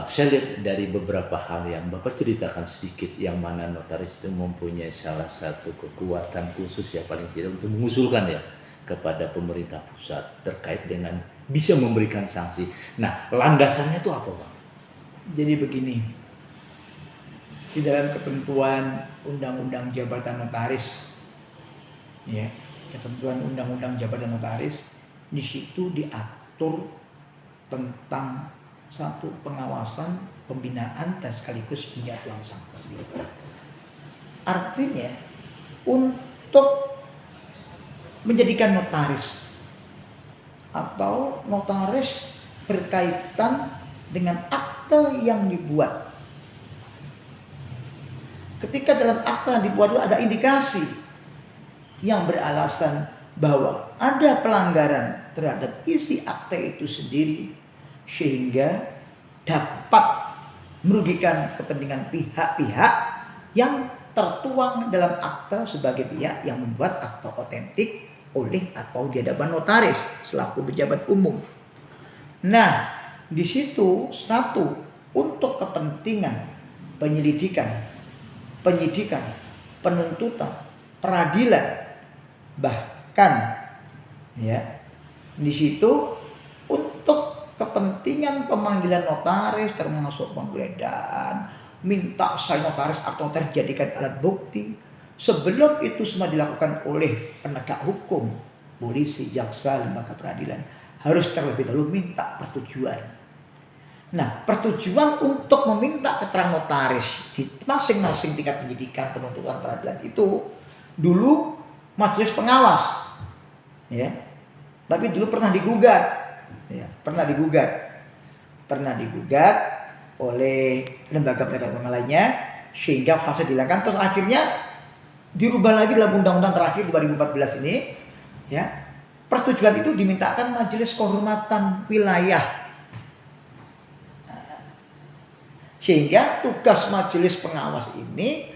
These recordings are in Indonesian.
saya lihat dari beberapa hal yang Bapak ceritakan sedikit, yang mana notaris itu mempunyai salah satu kekuatan khusus ya paling tidak untuk mengusulkan ya kepada pemerintah pusat terkait dengan bisa memberikan sanksi. Nah, landasannya itu apa, Bang? Jadi begini, di dalam ketentuan Undang-Undang Jabatan Notaris, ya, ketentuan Undang-Undang Jabatan Notaris, di situ diatur tentang satu pengawasan, pembinaan, dan sekaligus penjatuhan sanksi. Artinya, untuk menjadikan notaris atau notaris berkaitan dengan akte yang dibuat. Ketika dalam akte yang dibuat itu ada indikasi yang beralasan bahwa ada pelanggaran terhadap isi akte itu sendiri, sehingga dapat merugikan kepentingan pihak-pihak yang tertuang dalam akte sebagai pihak yang membuat akte otentik oleh atau di hadapan notaris selaku pejabat umum. Nah, di situ satu, untuk kepentingan penyelidikan, penyidikan, penuntutan, peradilan, bahkan ya di situ untuk kepentingan pemanggilan notaris termasuk penggeledahan, minta saya notaris atau notaris jadikan alat bukti. Sebelum itu semua dilakukan oleh penegak hukum, polisi, jaksa, lembaga peradilan, harus terlebih dahulu minta persetujuan. Nah, persetujuan untuk meminta keterangan notaris di masing-masing tingkat penyidikan, penuntutan, peradilan itu dulu majelis pengawas, ya. Tapi dulu pernah digugat, ya, pernah digugat oleh lembaga penegak hukum lainnya, sehingga fase dihilangkan, terus akhirnya dirubah lagi dalam undang-undang terakhir 2014 ini, ya. Persetujuan itu dimintakan majelis kehormatan wilayah. Sehingga tugas majelis pengawas ini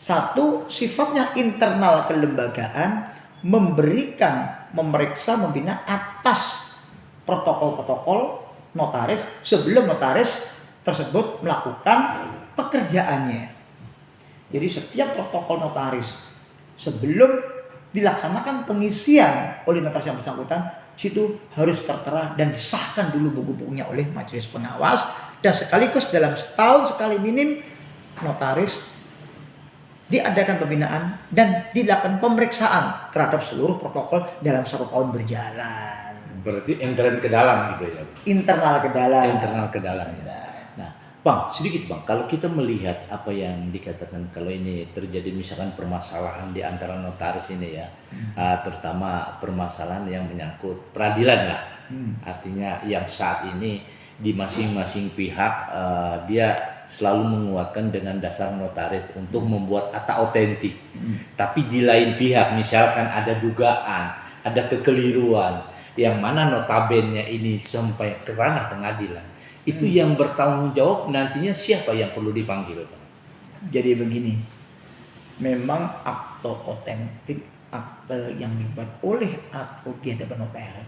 satu, sifatnya internal kelembagaan, memberikan, memeriksa, membina atas protokol-protokol notaris sebelum notaris tersebut melakukan pekerjaannya. Jadi setiap protokol notaris sebelum dilaksanakan pengisian oleh notaris yang bersangkutan, situ harus tertera dan disahkan dulu buku-bukunya oleh majelis pengawas, dan sekaligus dalam setahun sekali minim notaris diadakan pembinaan dan dilakukan pemeriksaan terhadap seluruh protokol dalam 1 tahun berjalan. Berarti internal ke dalam gitu ya? Internal ke dalam. Internal ke dalam. Ya. Nah, Bang, sedikit Bang, kalau kita melihat apa yang dikatakan kalau ini terjadi misalkan permasalahan di antara notaris ini ya, terutama permasalahan yang menyangkut peradilan lah. Artinya yang saat ini di masing-masing pihak dia selalu menguatkan dengan dasar notaris untuk membuat akta otentik. Tapi di lain pihak misalkan ada dugaan, ada kekeliruan yang mana notabene ini sampai ke ranah pengadilan. Itu yang bertanggung jawab nantinya siapa yang perlu dipanggil, Pak? Jadi begini, memang akte otentik, akte yang dibuat oleh atau di hadapan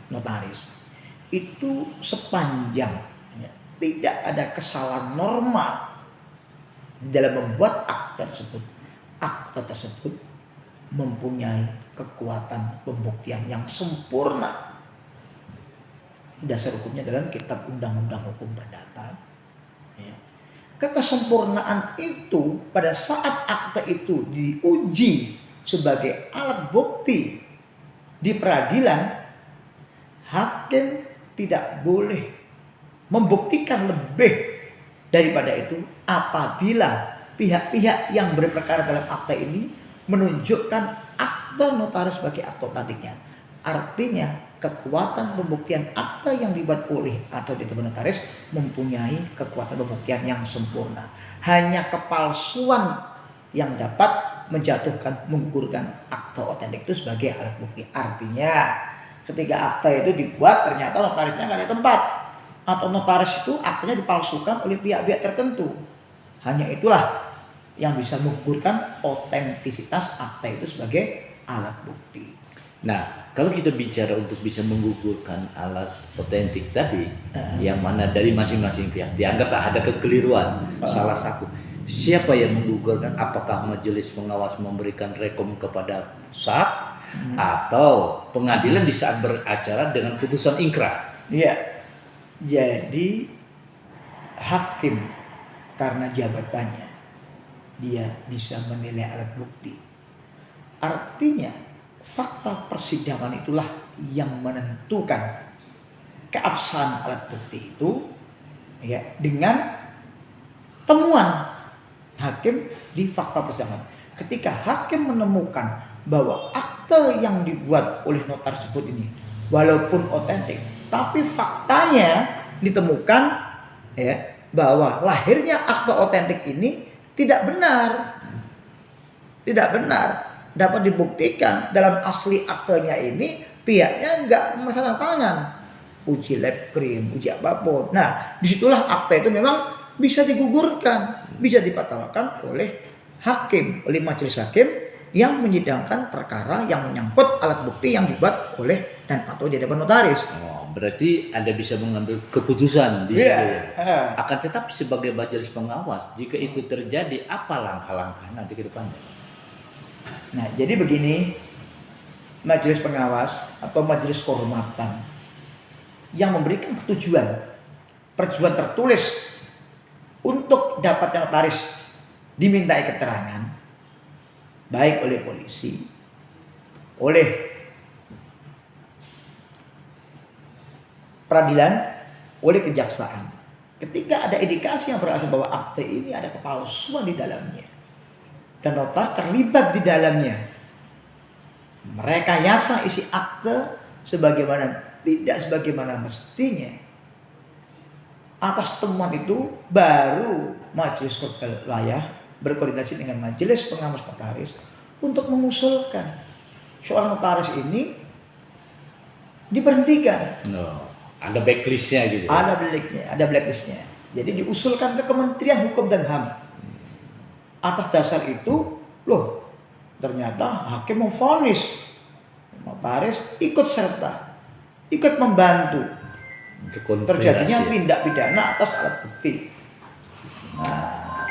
notaris itu sepanjang ya, tidak ada kesalahan norma dalam membuat akte tersebut mempunyai kekuatan pembuktian yang sempurna. Dasar hukumnya dalam Kitab Undang-Undang Hukum Perdata. Ya. Kesempurnaan itu pada saat akte itu diuji sebagai alat bukti di peradilan, hakim tidak boleh membuktikan lebih daripada itu apabila pihak-pihak yang berperkara dalam akte ini menunjukkan akte notaris sebagai akte otentiknya. Artinya kekuatan pembuktian akte yang dibuat oleh atau di hadapan notaris mempunyai kekuatan pembuktian yang sempurna. Hanya kepalsuan yang dapat menjatuhkan, menggugurkan akte otentik itu sebagai alat bukti. Artinya ketika akte itu dibuat ternyata notarisnya nggak ada tempat, atau notaris itu aktenya dipalsukan oleh pihak-pihak tertentu, hanya itulah yang bisa menggugurkan otentisitas akte itu sebagai alat bukti. Nah, kalau kita bicara untuk bisa menggugurkan alat otentik tadi, yang mana dari masing-masing pihak dianggap ada kekeliruan, salah satu, siapa yang menggugurkan? Apakah majelis pengawas memberikan rekom kepada pusat atau pengadilan di saat beracara dengan putusan ingkrah? Iya. Jadi hakim karena jabatannya dia bisa menilai alat bukti. Artinya fakta persidangan itulah yang menentukan keabsahan alat bukti itu, ya, dengan temuan hakim di fakta persidangan. Ketika hakim menemukan bahwa akte yang dibuat oleh notaris tersebut ini walaupun otentik, tapi faktanya ditemukan, ya, bahwa lahirnya akte otentik ini tidak benar. Tidak benar. Dapat dibuktikan dalam asli aktenya ini pihaknya nggak tangan uji lab krim, uji apapun. Nah, disitulah akte itu memang bisa digugurkan, bisa dibatalkan oleh hakim, oleh majelis hakim yang menyidangkan perkara yang menyangkut alat bukti yang dibuat oleh dan atau di hadapan notaris. Oh, berarti Anda bisa mengambil keputusan di situ. Akan tetapi sebagai majelis pengawas, jika itu terjadi, apa langkah-langkah nanti ke depannya? Nah, jadi begini, majelis pengawas atau majelis kehormatan yang memberikan persetujuan tertulis untuk dapatnya notaris dimintai keterangan baik oleh polisi, oleh peradilan, oleh kejaksaan. Ketika ada indikasi yang berasal bahwa akte ini ada kepalsuan di dalamnya dan notaris terlibat di dalamnya, merekayasa isi akte tidak sebagaimana mestinya, atas temuan itu baru majelis wilayah berkoordinasi dengan majelis pengawas notaris untuk mengusulkan seorang notaris ini diberhentikan. Ada backlistnya gitu. Ada blacklistnya. Jadi diusulkan ke Kementerian Hukum dan HAM. Atas dasar itu, ternyata hakim memvonis notaris ikut serta, ikut membantu terjadinya tindak pidana atas alat bukti. Nah,